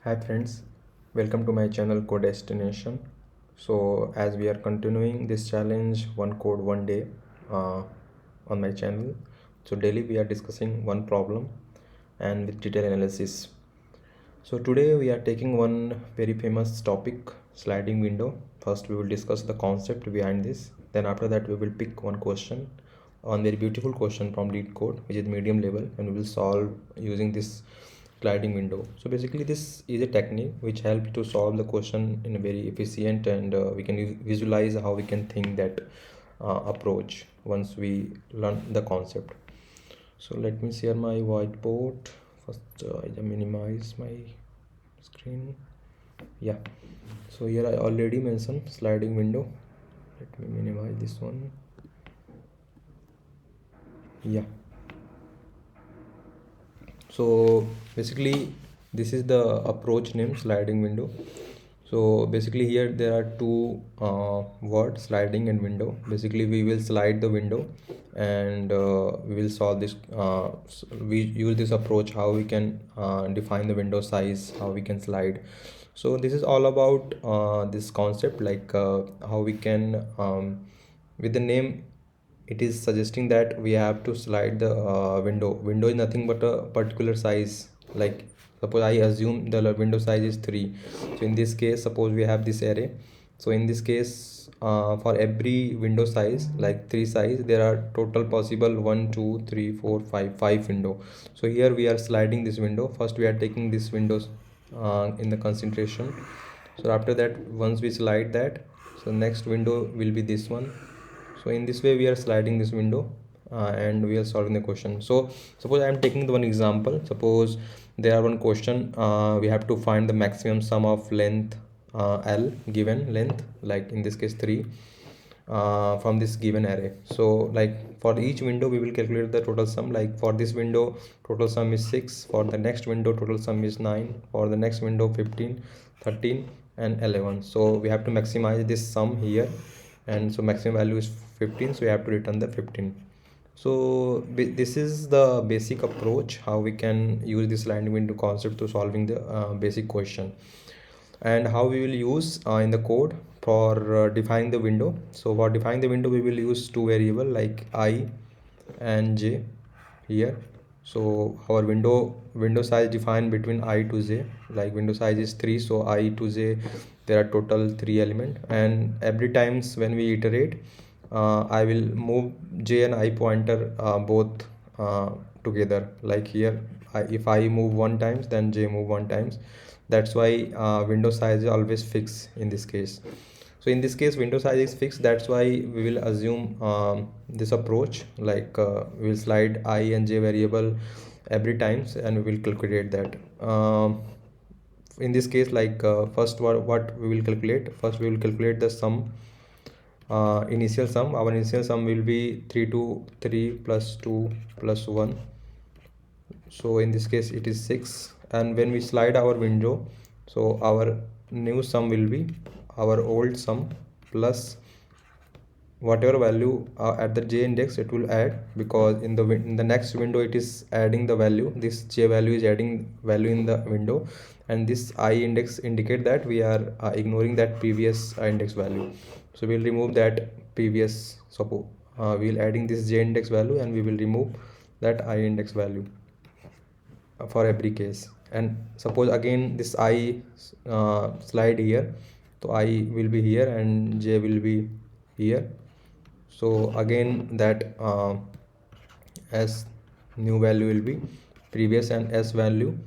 Hi friends, welcome to my channel Code Destination. So as we are continuing this challenge one code one day on my channel, so daily we are discussing one problem and with detailed analysis. So today we are taking one very famous topic, sliding window. First we will discuss the concept behind this. Then after that we will pick one question, one very beautiful question from LeetCode, which is medium level, and we will solve using this sliding window. So basically this is a technique which helps to solve the question in a very efficient, and we can visualize how we can think that approach once we learn the concept. So let me share my whiteboard. First I minimize my screen. Yeah, so here I already mentioned sliding window. Let me minimize this one. Yeah, so basically this is the approach name, sliding window. So basically here there are two words, sliding and window. Basically we will slide the window, and we will solve this we use this approach how we can define the window size, how we can slide. So this is all about this concept, like how we can with the name it is suggesting that we have to slide the window is nothing but a particular size. Like suppose I assume the window size is 3. So in this case, suppose we have this array. So in this case, for every window size, like 3 size, there are total possible 1 2 3 4 5 window. So here we are sliding this window. First we are taking this windows in the concentration. So after that, once we slide that, so next window will be this one. So in this way we are sliding this window, and we are solving the question. So suppose I am taking the one example. Suppose there are one question, we have to find the maximum sum of length L, given length, like in this case 3, from this given array. So like for each window we will calculate the total sum. Like for this window total sum is 6, for the next window total sum is 9, for the next window 15, 13 and 11. So we have to maximize this sum here, and so maximum value is 15, so we have to return the 15. So this is the basic approach how we can use this sliding window concept to solving the basic question, and how we will use in the code for defining the window. So for defining the window we will use two variable like I and j here. So our window size defined between I to j, like window size is 3, so I to j there are total 3 element, and every times when we iterate, I will move j and I pointer both together. Like here if I move one times, then j move one times. That's why window size is always fixed in this case. So in this case window size is fixed, that's why we will assume this approach, like we will slide I and j variable every times, and we will calculate that. In this case, like first what we will calculate, first we will calculate the sum, initial sum. Our initial sum will be 3 to 3 plus 2 plus 1. So in this case it is 6, and when we slide our window, so our new sum will be our old sum plus whatever value at the j index it will add, because in the next window it is adding the value. This j value is adding value in the window, and this I index indicate that we are ignoring that previous index value. So we'll remove that previous. Suppose we'll adding this j index value, and we will remove that I index value for every case. And suppose again this I slide here, so I will be here and j will be here. So again that s new value will be previous, and s value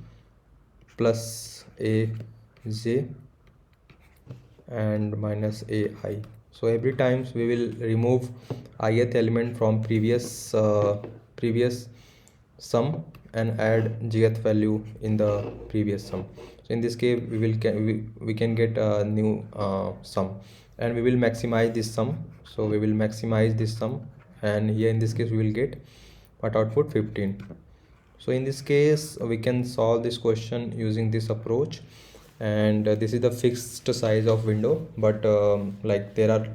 plus a j and minus a I. So every times we will remove ith element from previous sum and add jth value in the previous sum. So in this case we can get a new sum, and we will maximize this sum. So we will maximize this sum, and here in this case we will get what output 15. So in this case we can solve this question using this approach, and this is the fixed size of window, but like there are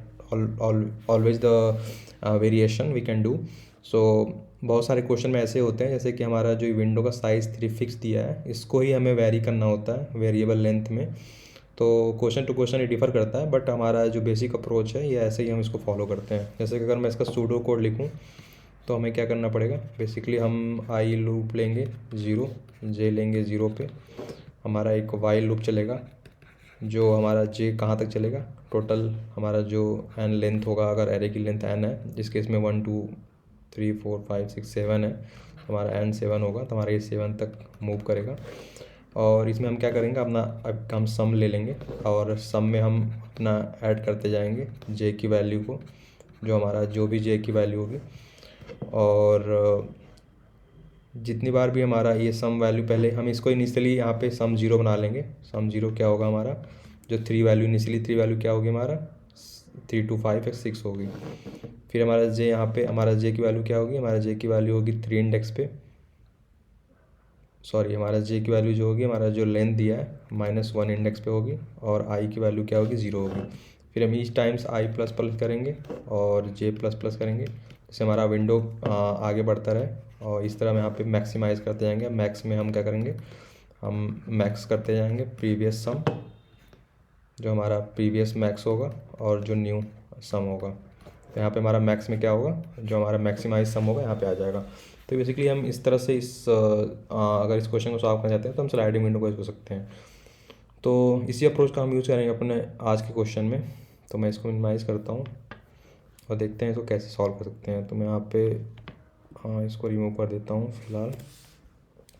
always the variation we can do. So बहुत सारे question में ऐसे होते हैं जैसे कि हमारा जो विंडो का साइज़ 3 फिक्स दिया है, इसको ही हमें वेरी करना होता है वेरिएबल लेंथ में। तो क्वेश्चन टू क्वेश्चन ये डिफ़र करता है, बट हमारा जो बेसिक अप्रोच है ये ऐसे ही हम इसको फॉलो करते हैं। जैसे कि अगर मैं इसका सूडो कोड लिखूँ तो हमें क्या करना पड़ेगा, बेसिकली हम आई लूप लेंगे 0, जे लेंगे 0 पे, हमारा एक वाइल लूप चलेगा जो हमारा जे कहाँ तक चलेगा, टोटल हमारा जो एन लेंथ होगा, अगर एरे की लेंथ एन है, जिस केस में 1 2 3 4 5 6 7 है, हमारा एन 7 होगा, तो हमारा ये 7 तक मूव करेगा। और इसमें हम क्या करेंगे, अपना अब हम सम ले लेंगे और सम में हम अपना ऐड करते जाएंगे जे की वैल्यू को, जो हमारा जो भी जे की वैल्यू होगी। और जितनी बार भी हमारा ये सम वैल्यू, पहले हम इसको इनिशियली यहाँ पे सम 0 बना लेंगे। सम 0 क्या होगा हमारा, जो 3 वैल्यू इनिशियली 3 वैल्यू क्या होगी हमारा 3 2 5 है 6 होगी। फिर हमारा जे, यहाँ पे हमारा जे की वैल्यू क्या होगी, हमारा जे की वैल्यू होगी 3 इंडेक्स पे, सॉरी हमारा जे की वैल्यू जो होगी, हमारा जो लेंथ दिया है -1 इंडेक्स पे होगी, और आई की वैल्यू क्या होगी 0 होगी। फिर हम each times I plus plus करेंगे और जे प्लस प्लस करेंगे, जिससे हमारा विंडो आगे बढ़ता रहे। और इस तरह हम यहाँ पे मैक्सिमाइज़ करते जाएंगे। मैक्स में हम क्या करेंगे, हम मैक्स करते जाएंगे प्रीवियस सम, जो हमारा प्रीवियस मैक्स होगा और जो न्यू सम होगा। तो यहाँ पे हमारा मैक्स में क्या होगा, जो हमारा मैक्सिमाइज सम होगा यहाँ पे आ जाएगा। तो बेसिकली हम इस तरह से अगर इस क्वेश्चन को सॉल्व करना चाहते हैं तो हम स्लाइडिंग विंडो को यूज़ कर सकते हैं। तो इसी अप्रोच का हम यूज़ करेंगे अपने आज के क्वेश्चन में। तो मैं इसको मिनिमाइज़ करता हूँ और देखते हैं इसको कैसे सॉल्व कर सकते हैं। तो मैं यहाँ पे इसको रिमूव कर देता हूँ फ़िलहाल।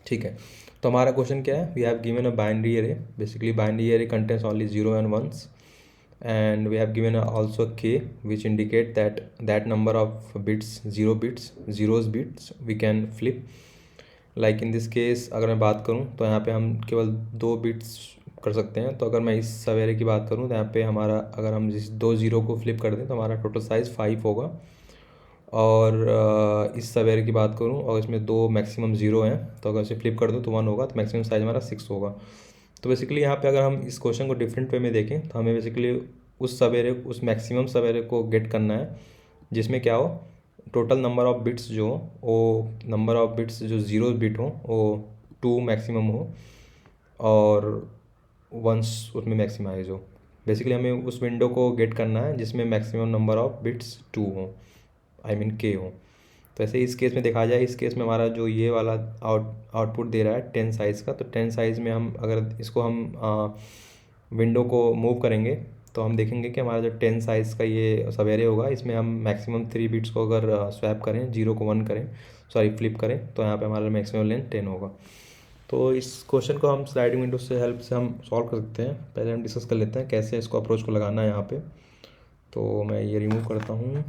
ठीक है, तो हमारा क्वेश्चन क्या है, we have given a binary array. Basically binary array contains only 0 and 1s, and we have given also k, which indicate that number of bits, 0 bits, zeros bits we can flip. Like in this case अगर मैं बात करूं तो यहाँ पे हम केवल 2 bits कर सकते हैं। तो अगर मैं इस सवेरे की बात करूं तो यहाँ पे हमारा, अगर हम जिस 2 0 को फ्लिप कर दें तो हमारा टोटल साइज़ 5 होगा। और इस सवेरे की बात करूं और इसमें 2 मैक्सिमम 0 हैं, तो अगर इसे फ्लिप कर दूं तो 1 होगा, तो मैक्सिमम साइज़ हमारा 6 होगा। तो बेसिकली यहाँ पे अगर हम इस क्वेश्चन को डिफरेंट वे में देखें तो हमें बेसिकली उस सवेरे, उस मैक्सिमम सवेरे को गेट करना है जिसमें क्या हो, टोटल नंबर ऑफ़ बिट्स जो हो, वो नंबर ऑफ़ बिट्स जो 0 बिट हो वो 2 मैक्सिमम हो और 1 उसमें मैक्सिमाइज हो। बेसिकली हमें उस विंडो को गेट करना है जिसमें मैक्सिमम नंबर ऑफ़ बिट्स 2 हो, आई मीन के हो। तो ऐसे इस केस में देखा जाए, इस केस में हमारा जो ये वाला आउटपुट दे रहा है 10 साइज़ का, तो 10 साइज़ में हम अगर इसको हम विंडो को मूव करेंगे तो हम देखेंगे कि हमारा जो 10 साइज़ का ये सवेरे होगा, इसमें हम मैक्सिमम 3 बिट्स को अगर स्वैप करें, 0 को 1 करें, सॉरी फ्लिप करें, तो यहाँ पे हमारा मैक्सिमम लेंथ 10 होगा। तो इस क्वेश्चन को हम स्लाइडिंग विंडो से हेल्प से हम सॉल्व कर सकते हैं। पहले हम डिस्कस कर लेते हैं कैसे इसको अप्रोच को लगाना है यहाँ पे। तो मैं ये रिमूव करता हूँ।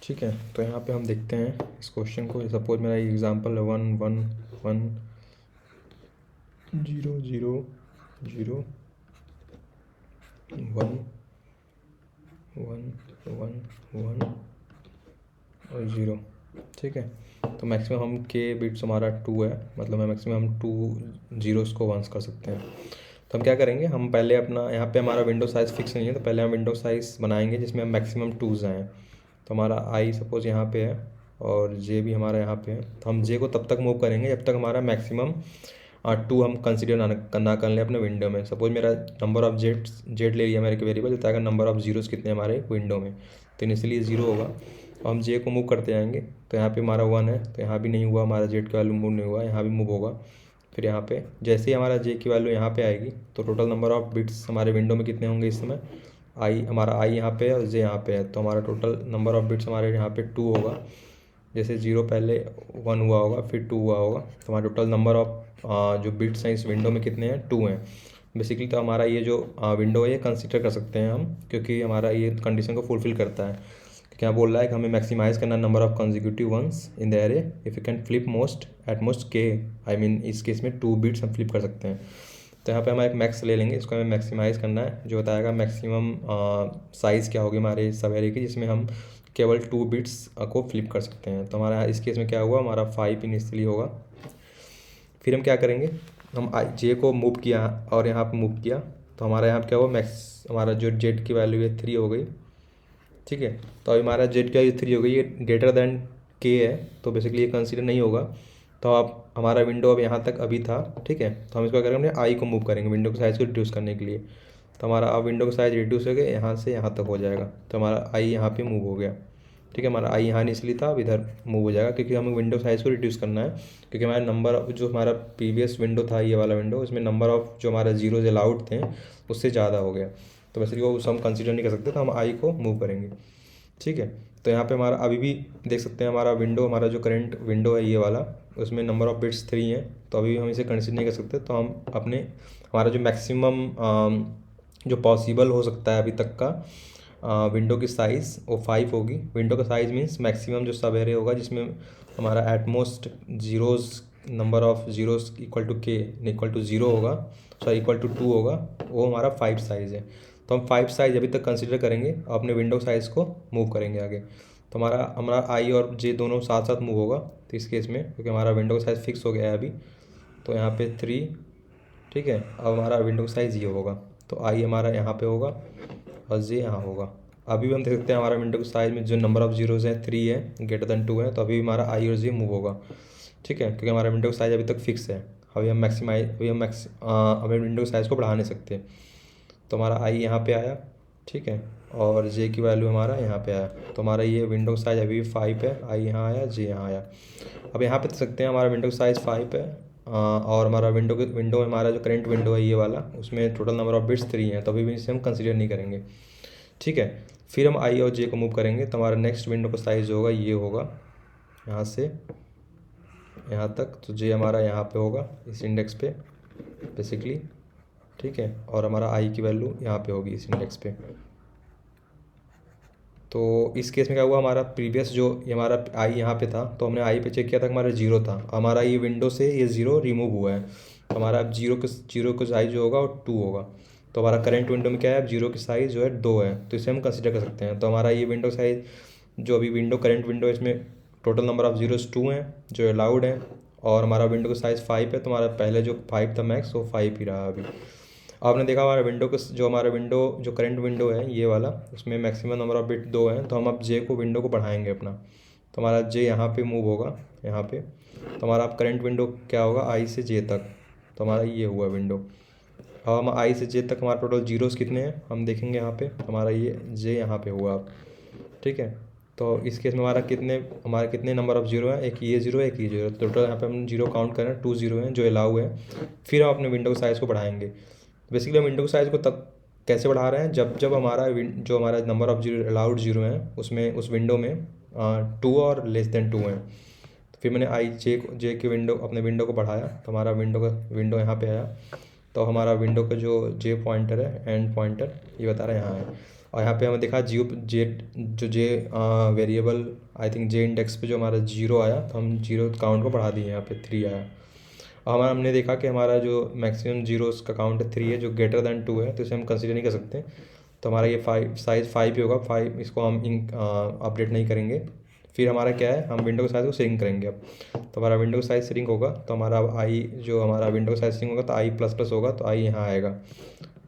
ठीक है, तो यहाँ पे हम देखते हैं इस क्वेश्चन को। सपोज मेरा एग्जांपल है 1 1 1 0 0 0 1 1 1 1 और 0। ठीक है, तो मैक्सिमम हम के बिट्स हमारा 2 है, मतलब मैक्सिमम हम 2 जीरोस को 1s कर सकते हैं। तो हम क्या करेंगे, हम पहले अपना, यहाँ पे हमारा विंडो साइज़ फिक्स नहीं है, तो पहले हम विंडो साइज़ बनाएंगे जिसमें हम मैक्सिमम 2s आएँ। तो हमारा आई सपोज़ यहाँ पे है और जे भी हमारा यहाँ पे है, तो हम जे को तब तक मूव करेंगे जब तक हमारा मैक्सिमम 2 हम कंसिडर ना कर लें अपने विंडो में। सपोज मेरा नंबर ऑफ़ जेड ले लिया मेरे के वेरिएबल, तो अगर नंबर ऑफ़ जीरोस कितने हमारे विंडो में, तो इनिशियली 0 होगा। और हम जे को मूव करते जाएंगे, तो यहाँ पे हमारा 1 है, तो यहाँ भी नहीं हुआ, हमारा जेड का वैल्यू मूव नहीं हुआ, यहाँ भी मूव होगा। फिर यहाँ पे जैसे ही हमारा जे की वैल्यू यहाँ पे आएगी, तो टोटल नंबर ऑफ़ बिट्स हमारे विंडो में कितने होंगे इस समय, हमारा आई यहाँ पे है और जे यहाँ पे है, तो हमारा टोटल नंबर ऑफ़ बिट्स हमारे यहाँ पे 2 होगा। जैसे 0 पहले 1 हुआ होगा, फिर 2 हुआ होगा, तो हमारा टोटल नंबर ऑफ़ जो बिट्स हैं इस विंडो में कितने हैं, 2 हैं बेसिकली। तो हमारा ये जो विंडो है ये कंसिडर कर सकते हैं हम, क्योंकि हमारा ये कंडीशन को फुलफिल करता है। क्या बोल रहा है कि हमें मैक्सिमाइज़ करना number of consecutive ones in the array if you can flip most at most K, I mean इस केस में 2 बिट्स हम फ्लिप कर सकते हैं। तो यहाँ पे हम एक मैक्स ले लेंगे, इसको हमें मैक्सिमाइज़ करना है, जो बताएगा मैक्सिमम साइज़ क्या होगी हमारे सवेरे की, जिसमें हम केवल 2 बिट्स को फ्लिप कर सकते हैं। तो हमारा इस केस में क्या हुआ, हमारा 5 इनिशियली होगा। फिर हम क्या करेंगे, हम जे को मूव किया और यहाँ पे मूव किया, तो हमारा यहाँ पे क्या हुआ, मैक्स हमारा जो जेड की वैल्यू है 3 हो गई। ठीक है। तो अभी हमारा जेड की वैल्यू 3 हो गई, ये ग्रेटर देन के है, तो बेसिकली ये कंसिडर नहीं होगा। तो आप हमारा विंडो अब यहाँ तक अभी था, ठीक है। तो हम इसको क्या करेंगे, आई को मूव करेंगे विंडो के साइज़ को रिड्यूस करने के लिए। तो हमारा अब विंडो का साइज़ रिड्यूस हो गया, यहाँ से यहाँ तक हो जाएगा। तो हमारा आई यहाँ पे मूव हो गया, ठीक है। हमारा आई यहाँ नहीं इसलिए था, अब इधर मूव हो जाएगा, क्योंकि हमें विंडो साइज़ को रिड्यूस करना है। क्योंकि हमारा नंबर जो हमारा प्रीवियस विंडो था, ये वाला विंडो, इसमें नंबर ऑफ़ जो हमारा जीरोज अलाउड थे उससे ज़्यादा हो गया। तो बेसिकली वो हम कंसिडर नहीं कर सकते, तो हम आई को मूव करेंगे, ठीक है। तो यहाँ पे हमारा अभी भी देख सकते हैं, हमारा विंडो, हमारा जो करंट विंडो है ये वाला, उसमें नंबर ऑफ़ बिट्स 3 हैं। तो अभी हम इसे कंसिडर नहीं कर सकते। तो हम अपने हमारा जो मैक्सिमम जो पॉसिबल हो सकता है अभी तक का विंडो की साइज़ वो 5 होगी। विंडो का साइज़ मीन्स मैक्सिमम जो सब एरे होगा, जिसमें हमारा atmost zeros, number of zeros equal to K equal to 0 होगा, सॉरी इक्वल टू 2 होगा, वो हमारा 5 साइज़ है। तो हम 5 साइज़ अभी तक कंसिडर करेंगे, अपने विंडो साइज़ को मूव करेंगे आगे। तो हमारा हमारा आई और जे दोनों साथ साथ मूव होगा। तो इस केस में क्योंकि हमारा विंडो का साइज़ फिक्स हो गया है अभी, तो यहाँ पे 3, ठीक है। अब हमारा विंडो साइज़ ये होगा, तो आई हमारा यहाँ पे होगा और जे यहाँ होगा। अभी भी हम देख सकते हैं हमारा विंडो के साइज़ में जो नंबर ऑफ़ जीरोज़ हैं 3 है, ग्रेटर देन 2 है। तो अभी भी हमारा आई और जे मूव होगा, ठीक है, क्योंकि हमारा विंडो का साइज़ अभी तक फिक्स है। अभी हम अभी विंडो के साइज़ को बढ़ा नहीं सकते। तो हमारा आई यहाँ पे आया, ठीक है, और जे की वैल्यू हमारा यहाँ पे आया। तो हमारा ये विंडो का साइज़ अभी भी 5 है, आई यहाँ आया, जे यहाँ आया। अब यहाँ पे देख सकते हैं हमारा विंडो का साइज़ 5 है, और हमारा विंडो में हमारा जो करंट विंडो है ये वाला, उसमें टोटल नंबर ऑफ़ बिट्स 3 है। तो अभी भी इसे हम कंसिडर नहीं करेंगे, ठीक है। फिर हम आई और जे को मूव करेंगे। तो हमारा नेक्स्ट विंडो का साइज़ होगा, ये होगा यहाँ से यहाँ तक। तो जे हमारा यहाँ पे होगा इस इंडेक्स पे बेसिकली, ठीक है, और हमारा आई की वैल्यू यहाँ पे होगी इस इंडेक्स पे। तो इस केस में क्या हुआ, हमारा प्रीवियस जो ये हमारा आई यहाँ पे था, तो हमने आई पे चेक किया था, हमारा 0 था। हमारा ये विंडो से ये 0 रिमूव हुआ है। तो हमारा अब जीरो का साइज़ जो होगा वो 2 होगा। तो हमारा करंट विंडो में क्या है, अब 0 की साइज़ जो है 2 है। तो इसे हम कंसिडर कर सकते हैं। तो हमारा ये विंडो साइज़ जो अभी विंडो करंट विंडो, इसमें टोटल नंबर ऑफ़ जीरोज़ 2 हैं जो अलाउड है, और हमारा विंडो का साइज़ 5 है। तो हमारा पहले जो 5 था मैक्स, वो 5 ही रहा अभी। आपने देखा हमारा विंडो का जो हमारा विंडो जो करंट विंडो है ये वाला, उसमें मैक्सिमम नंबर ऑफ़ बिट 2 हैं। तो हम अब जे को विंडो को बढ़ाएंगे अपना। तो हमारा जे यहाँ पे मूव होगा, यहाँ पे। तो हमारा अब करंट विंडो क्या होगा, आई से जे तक। तो हमारा ये हुआ विंडो। अब हम आई से जे तक हमारा टोटल जीरोज़ कितने हैं हम देखेंगे यहाँ पे। हमारा ये जे यहाँ पे हुआ अब, ठीक है। तो इस केस में हमारे कितने नंबर ऑफ़ जीरो हैं, एक ये जीरो है, एक ये जीरो। टोटल यहाँ पे हम जीरो काउंट करें, 2 जीरो हैं जो अलाउ है। फिर हम अपने विंडो के साइज़ को बढ़ाएंगे। बेसिकली हम विंडो के साइज़ को तब कैसे बढ़ा रहे हैं, जब हमारा जो हमारा number of zero allowed zero हैं उसमें उस विंडो में 2 और लेस देन 2 हैं। तो फिर मैंने आई जे की विंडो अपने विंडो को बढ़ाया। तो हमारा विंडो यहाँ पे आया। तो हमारा विंडो का जो जे पॉइंटर है, एंड पॉइंटर, ये बता रहा है यहाँ है। और यहाँ पे हमें देखा J variable, I think J index पे जो हमारा 0 आया, तो हम 0 काउंट को बढ़ा दिए, यहाँ पे 3 आया। हमने देखा कि हमारा जो मैक्सिमम जीरोज़ का काउंट है 3 है, जो ग्रेटर दैन 2 है। तो इसे हम कंसिडर नहीं कर सकते। तो हमारा ये 5 साइज़ 5 ही होगा, 5 इसको हम अपडेट नहीं करेंगे। फिर हमारा क्या है, हम विंडो के साइज़ को श्रिंक करेंगे अब। तो हमारा विंडो का साइज़ श्रिंक होगा। तो हमारा आई जो हमारा विंडो का साइज़ श्रिंक होगा, तो आई प्लस प्लस होगा, तो आई यहाँ आएगा।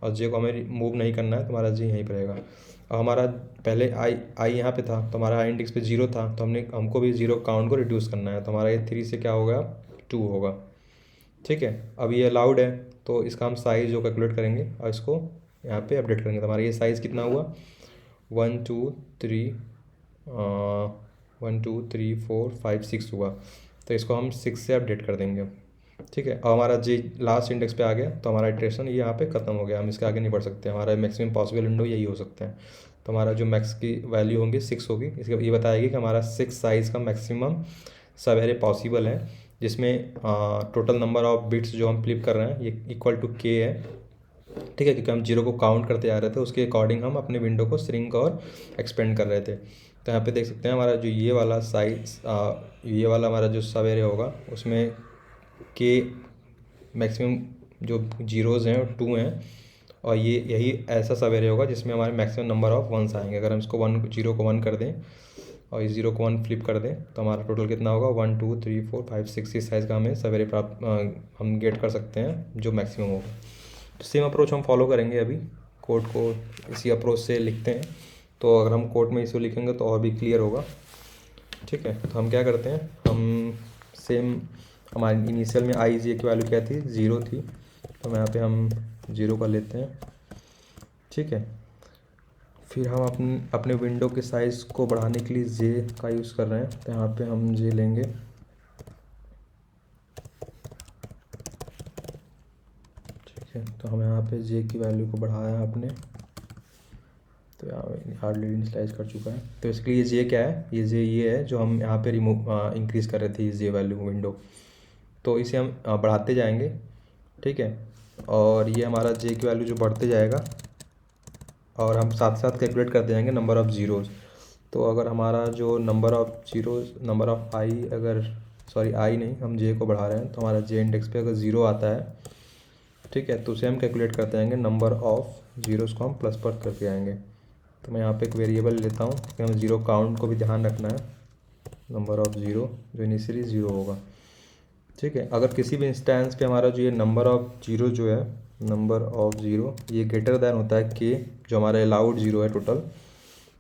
और जे को हमें मूव नहीं करना है, तो हमारा जे यहीं पर रहेगा। और हमारा पहले आई यहाँ पे था, तो हमारा आई इंडेक्स पे 0 था। तो हमको भी 0 काउंट को रिड्यूस करना है। तो हमारा ये 3 से क्या होगा, 2 होगा, ठीक है। अब ये अलाउड है, तो इसका हम साइज़ जो कैलकुलेट करेंगे और इसको यहाँ पे अपडेट करेंगे। तो हमारा ये साइज़ कितना हुआ, 1 2 3 1 2 3 4 5 6 हुआ। तो इसको हम 6 से अपडेट कर देंगे, ठीक है। और हमारा जी लास्ट इंडेक्स पे आ गया। तो हमारा इटरेशन ये यहाँ पे ख़त्म हो गया, हम इसके आगे नहीं बढ़ सकते। हमारा मैक्सिमम पॉसिबल विंडो यही हो सकते हैं। तो हमारा जो मैक्स की वैल्यू होंगी 6 होगी। इसके ये बताएगी कि हमारा 6 साइज़ का मैक्सिमम सब एरे पॉसिबल है, जिसमें टोटल नंबर ऑफ़ बिट्स जो हम फ्लिप कर रहे हैं ये इक्वल टू के है, ठीक है। क्योंकि हम 0 को काउंट करते आ रहे थे, उसके अकॉर्डिंग हम अपने विंडो को श्रिंक और एक्सपेंड कर रहे थे। तो यहाँ पे देख सकते हैं हमारा जो ये वाला साइज, ये वाला हमारा जो सब एरे होगा, उसमें के मैक्सिमम जो जीरोज़ हैं वो 2 हैं। और ये यही ऐसा सब एरे होगा जिसमें हमारे मैक्सिमम नंबर ऑफ़ वंस आएंगे। अगर हम इसको 0 को 1 कर दें और इस 0 को 1 फ्लिप कर दें, तो हमारा टोटल कितना होगा, 1 2 3 4 5 6 इस साइज़ का हमें सवेरे हम गेट कर सकते हैं जो मैक्सिमम होगा। तो सेम अप्रोच हम फॉलो करेंगे। अभी कोड को इसी अप्रोच से लिखते हैं। तो अगर हम कोट में इसे लिखेंगे तो और भी क्लियर होगा। ठीक है, तो हम क्या करते हैं, हम सेम हमारी इनिशियल में आई जे की वैल्यू क्या थी, 0 थी, तो यहाँ पे हम 0 का लेते हैं। ठीक है, फिर हम अपने विंडो के साइज़ को बढ़ाने के लिए जे का यूज़ कर रहे हैं, तो यहाँ पे हम जे लेंगे। ठीक है, तो हम यहाँ पे जे की वैल्यू को बढ़ाया आपने, तो यहाँ हार्डली इनिशियलाइज कर चुका है। तो इसके लिए जे क्या है, ये जे ये है जो हम यहाँ पे इंक्रीज़ कर रहे थे, जे वैल्यू विंडो, तो इसे हम बढ़ाते जाएंगे। ठीक है, और ये हमारा जे की वैल्यू जो बढ़ते जाएगा, और हम साथ साथ कैलकुलेट करते जाएंगे नंबर ऑफ़ ज़ीरोज़। तो अगर हमारा जो number of zeros, number of I, अगर सॉरी आई नहीं, हम जे को बढ़ा रहे हैं, तो हमारा जे इंडेक्स पे अगर 0 आता है, ठीक है, तो उसे हम कैलकुलेट करते जाएंगे, नंबर ऑफ़ ज़ीरोज़ को हम प्लस पर करते जाएंगे। तो मैं यहाँ पे एक वेरिएबल लेता हूँ कि हमें ज़ीरो काउंट को भी ध्यान रखना है, नंबर ऑफ़ ज़ीरो जो इनिशियली 0 होगा। ठीक है, अगर किसी भी इंस्टेंस पे हमारा जो ये नंबर ऑफ़ ज़ीरो जो है, नंबर ऑफ़ ज़ीरो ये ग्रेटर दैन होता है के, जो हमारा अलाउड ज़ीरो है टोटल,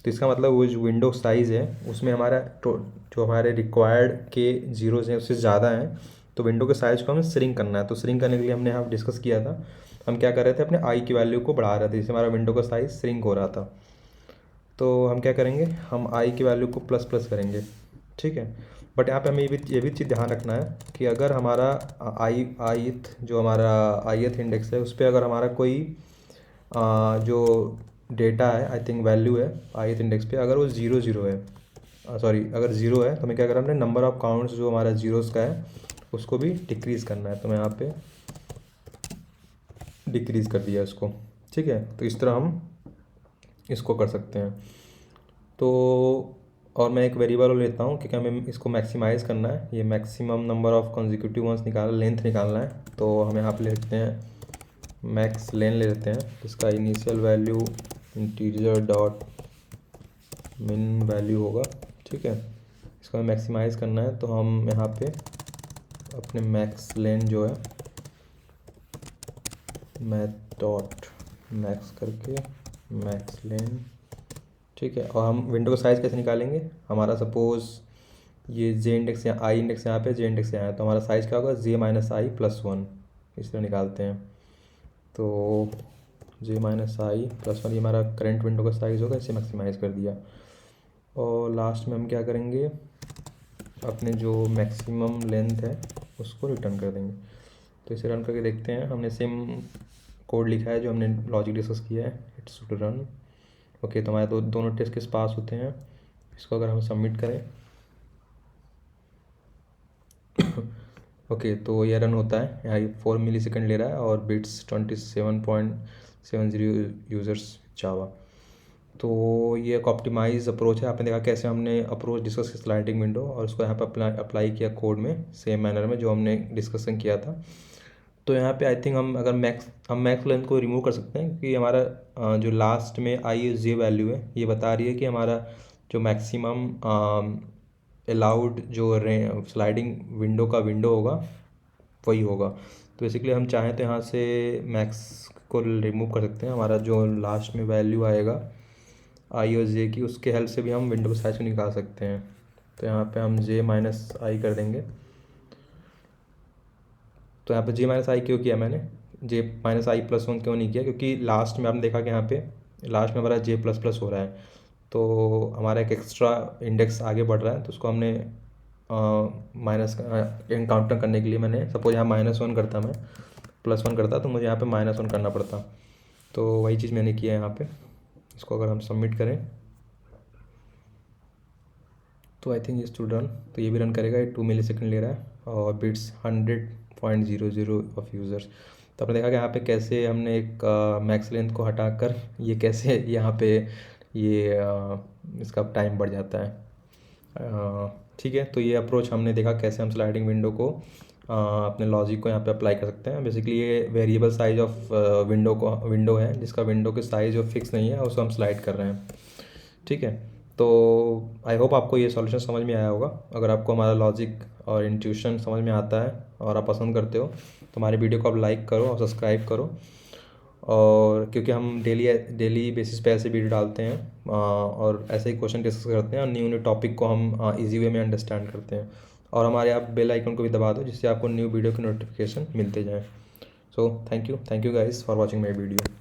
तो इसका मतलब वो जो विंडो साइज़ है उसमें हमारा जो हमारे रिक्वायर्ड के ज़ीरोज़ हैं उससे ज़्यादा हैं, तो विंडो के साइज़ को हमें श्रिंक करना है। तो श्रिंक करने के लिए हमने यहाँ डिस्कस किया था, हम क्या कर रहे थे, अपने आई की वैल्यू को बढ़ा रहे थे, जिससे हमारा विंडो का साइज़ श्रिंक हो रहा था। तो हम क्या करेंगे, हम आई की वैल्यू को प्लस प्लस करेंगे। ठीक है, बट यहाँ पे हमें ये भी चीज़ ध्यान रखना है कि अगर हमारा आईथ जो हमारा आईथ इंडेक्स है उस पर अगर हमारा कोई जो डेटा है, आई थिंक वैल्यू है आईथ इंडेक्स पे, अगर वो 0 है, सॉरी अगर 0 है, तो हमें क्या करना है, हमने नंबर ऑफ़ काउंट्स जो हमारा ज़ीरोज़ का है उसको भी डिक्रीज़ करना है। तो मैं यहाँ पे डिक्रीज़ कर दिया इसको। ठीक है, तो इस तरह हम इसको कर सकते हैं। तो और मैं एक वेरिएबल लेता हूँ क्योंकि हमें इसको मैक्सिमाइज़ करना है, ये maximum number of consecutive ones length निकालना है। तो हम यहाँ पे ले लेते हैं मैक्स लेन ले लेते हैं, जिसका इनिशियल वैल्यू इंटीजर डॉट मिन वैल्यू होगा। ठीक है, इसको हमें मैक्सिमाइज़ करना है, तो हम यहाँ पे अपने मैक्स लेन जो है मैथ डॉट मैक्स करके मैक्स लेन, ठीक है, और हम विंडो का साइज़ कैसे निकालेंगे, हमारा सपोज़ ये जे इंडेक्स या आई इंडेक्स यहाँ पे, जे इंडेक्स यहाँ है, तो हमारा साइज़ क्या होगा, जे माइनस आई प्लस 1, इस तरह निकालते हैं। तो जे माइनस आई प्लस 1 ये हमारा करंट विंडो का साइज़ होगा, इसे मैक्सिमाइज़ कर दिया। और लास्ट में हम क्या करेंगे, अपने जो मैक्सिमम लेंथ है उसको रिटर्न कर देंगे। तो इसे रन करके देखते हैं, हमने सेम कोड लिखा है जो हमने लॉजिक डिस्कस किया है, इट्स शुड रन। ओके, तो हमारे दोनों टेस्ट केस पास होते हैं। इसको अगर हम सबमिट करें ओके, तो ये रन होता है, यहाँ 4 मिली सेकेंड ले रहा है और बिट्स 27.70 यूज़र्स जावा। तो ये एक ऑप्टिमाइज अप्रोच है, आपने देखा कैसे हमने अप्रोच डिस्कस किया स्लाइडिंग विंडो, और उसको यहाँ पर अप्लाई किया कोड में सेम मैनर में जो हमने डिस्कशन किया था। तो यहाँ पे आई थिंक हम मैक्स लेंथ को रिमूव कर सकते हैं, क्योंकि हमारा जो लास्ट में आई जे वैल्यू है ये बता रही है कि हमारा जो मैक्सिमम अलाउड जो स्लाइडिंग विंडो का विंडो होगा वही होगा। तो बेसिकली हम चाहें तो यहाँ से मैक्स को रिमूव कर सकते हैं, हमारा जो लास्ट में वैल्यू आएगा आई और जे की, उसके हेल्प से भी हम विंडो साइज को निकाल सकते हैं। तो यहाँ पे हम जे माइनस आई कर देंगे। तो यहाँ पे जे माइनस आई क्यों किया मैंने, जे माइनस आई प्लस 1 क्यों नहीं किया, क्योंकि लास्ट में आपने देखा कि यहाँ पे लास्ट में हमारा जे प्लस प्लस हो रहा है, तो हमारा एक एक्स्ट्रा इंडेक्स आगे बढ़ रहा है, तो उसको हमने माइनस एनकाउंटर करने के लिए मैंने सपोज यहाँ -1 करता, मैं +1 करता, तो मुझे यहाँ पे -1 करना पड़ता। तो वही चीज़ मैंने किया है यहाँ पे। इसको अगर हम सबमिट करें तो आई थिंक ये टू रन, तो ये भी रन करेगा, ये 2 मिली सेकेंड ले रहा है और बिट्स 100.00 ऑफ यूज़र्स। तो आपने देखा कि यहाँ पे कैसे हमने एक मैक्स लेंथ को हटाकर ये कैसे यहाँ पे ये इसका टाइम बढ़ जाता है। ठीक है, तो ये अप्रोच हमने देखा कैसे हम स्लाइडिंग विंडो को अपने लॉजिक को यहाँ पे अप्लाई कर सकते हैं। बेसिकली ये वेरिएबल साइज ऑफ विंडो है, जिसका विंडो के साइज जो फिक्स नहीं है उसको हम स्लाइड कर रहे हैं। ठीक है, तो आई होप आपको ये सॉल्यूशन समझ में आया होगा। अगर आपको हमारा लॉजिक और इंट्यूशन समझ में आता है और आप पसंद करते हो तो हमारे वीडियो को आप लाइक करो और सब्सक्राइब करो, और क्योंकि हम डेली डेली बेसिस पे ऐसे वीडियो डालते हैं और ऐसे ही क्वेश्चन डिस्कस करते हैं और न्यू न्यू टॉपिक को हम इजी वे में अंडरस्टैंड करते हैं। और हमारे आप बेल आइकन को भी दबा दो जिससे आपको न्यू वीडियो की नोटिफिकेशन मिलते जाएँ। So thank you guys for watching my video.